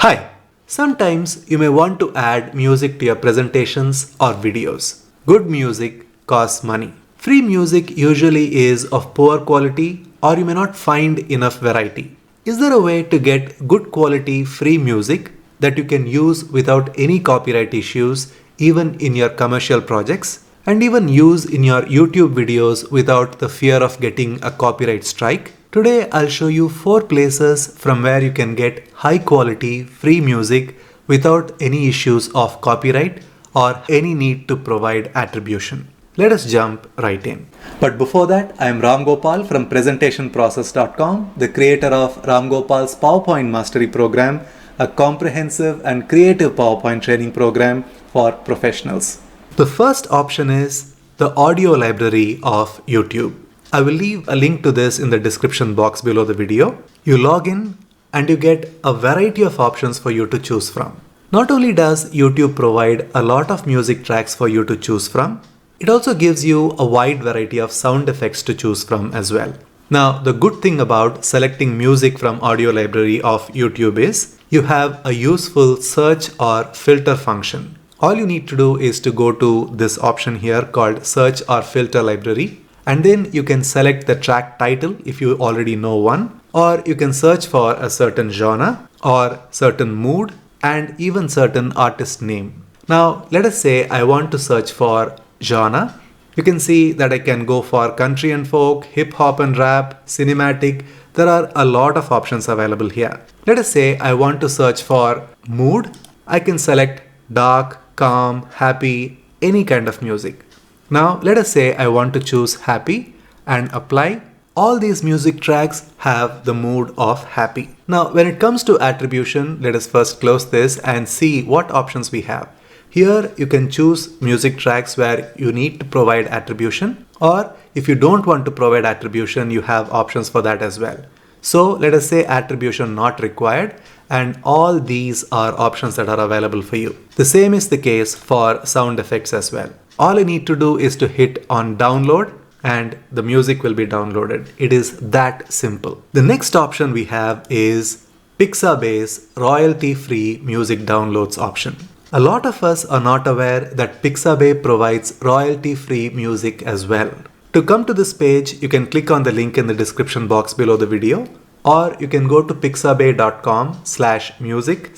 Hi! Sometimes you may want to add music to your presentations or videos. Good music costs money. Free music usually is of poor quality or you may not find enough variety. Is there a way to get good quality free music that you can use without any copyright issues even in your commercial projects and even use in your YouTube videos without the fear of getting a copyright strike? Today I'll show you 4 places from where you can get high quality free music without any issues of copyright or any need to provide attribution. Let us jump right in. But before that, I am Ramgopal from presentationprocess.com, the creator of Ramgopal's PowerPoint Mastery Program, a comprehensive and creative PowerPoint training program for professionals. The first option is the audio library of YouTube. I will leave a link to this in the description box below the video. You log in and you get a variety of options for you to choose from. Not only does YouTube provide a lot of music tracks for you to choose from, it also gives you a wide variety of sound effects to choose from as well. Now, the good thing about selecting music from audio library of YouTube is you have a useful search or filter function. All you need to do is to go to this option here called search or filter library. And then you can select the track title if you already know one, or you can search for a certain genre or certain mood and even certain artist name. Now, let us say I want to search for genre. You can see that I can go for country and folk, hip hop and rap, cinematic. There are a lot of options available here. Let us say I want to search for mood. I can select dark, calm, happy, any kind of music. Now let us say I want to choose happy and apply. All these music tracks have the mood of happy. Now when it comes to attribution, let us first close this and see what options we have. Here you can choose music tracks where you need to provide attribution, or if you don't want to provide attribution, you have options for that as well. So let us say attribution not required, and all these are options that are available for you. The same is the case for sound effects as well. All I need to do is to hit on download and the music will be downloaded. It is that simple. The next option we have is Pixabay's royalty-free music downloads option. A lot of us are not aware that Pixabay provides royalty-free music as well. To come to this page, you can click on the link in the description box below the video, or you can go to pixabay.com/music/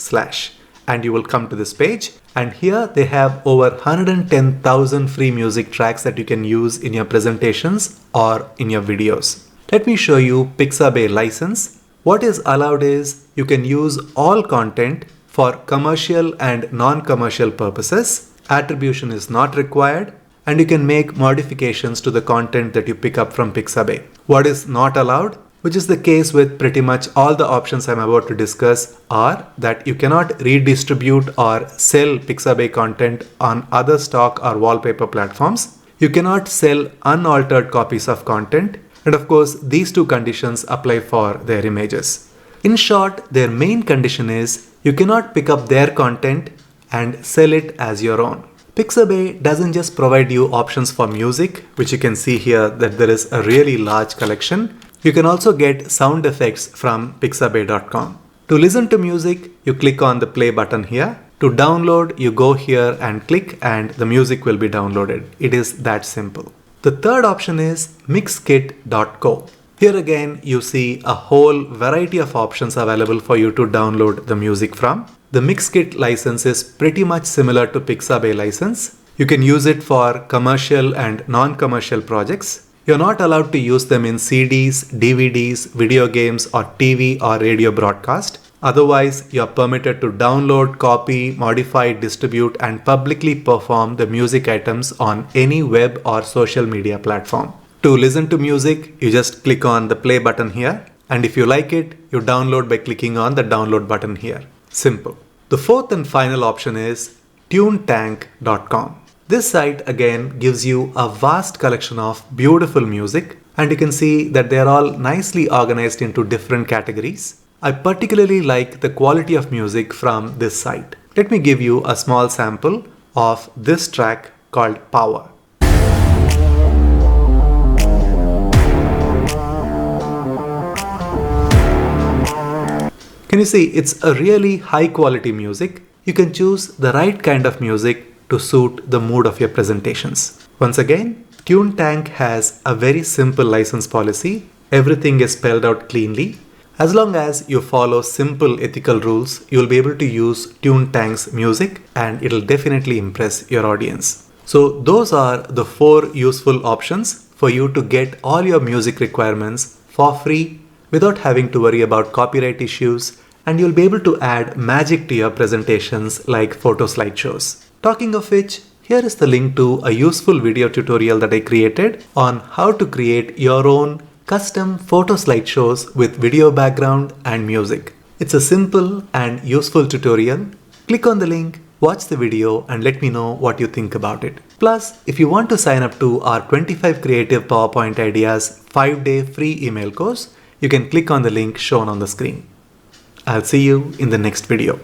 and you will come to this page, and here they have over 110,000 free music tracks that you can use in your presentations or in your videos. Let me show you Pixabay license. What is allowed is you can use all content for commercial and non-commercial purposes. Attribution is not required, and you can make modifications to the content that you pick up from Pixabay. What is not allowed, which is the case with pretty much all the options I'm about to discuss, are that you cannot redistribute or sell Pixabay content on other stock or wallpaper platforms. You cannot sell unaltered copies of content. And of course, these two conditions apply for their images. In short, their main condition is you cannot pick up their content and sell it as your own. Pixabay doesn't just provide you options for music, which you can see here that there is a really large collection. You can also get sound effects from pixabay.com. To listen to music, you click on the play button here. To download, you go here and click and the music will be downloaded. It is that simple. The third option is Mixkit.co. Here again, you see a whole variety of options available for you to download the music from. The Mixkit license is pretty much similar to Pixabay license. You can use it for commercial and non-commercial projects. You're not allowed to use them in CDs, DVDs, video games, or TV or radio broadcast. Otherwise, you're permitted to download, copy, modify, distribute, and publicly perform the music items on any web or social media platform. To listen to music, you just click on the play button here. And if you like it, you download by clicking on the download button here. Simple. The fourth and final option is tunetank.com. This site again gives you a vast collection of beautiful music, and you can see that they are all nicely organized into different categories. I particularly like the quality of music from this site. Let me give you a small sample of this track called Power. And you see, it's a really high quality music. You can choose the right kind of music to suit the mood of your presentations. Once again, TuneTank has a very simple license policy. Everything is spelled out cleanly. As long as you follow simple ethical rules, you'll be able to use TuneTank's music and it'll definitely impress your audience. So those are the 4 useful options for you to get all your music requirements for free without having to worry about copyright issues, and you'll be able to add magic to your presentations like photo slideshows. Talking of which, here is the link to a useful video tutorial that I created on how to create your own custom photo slideshows with video background and music. It's a simple and useful tutorial. Click on the link, watch the video and let me know what you think about it. Plus, if you want to sign up to our 25 Creative PowerPoint Ideas 5-day free email course, you can click on the link shown on the screen. I'll see you in the next video.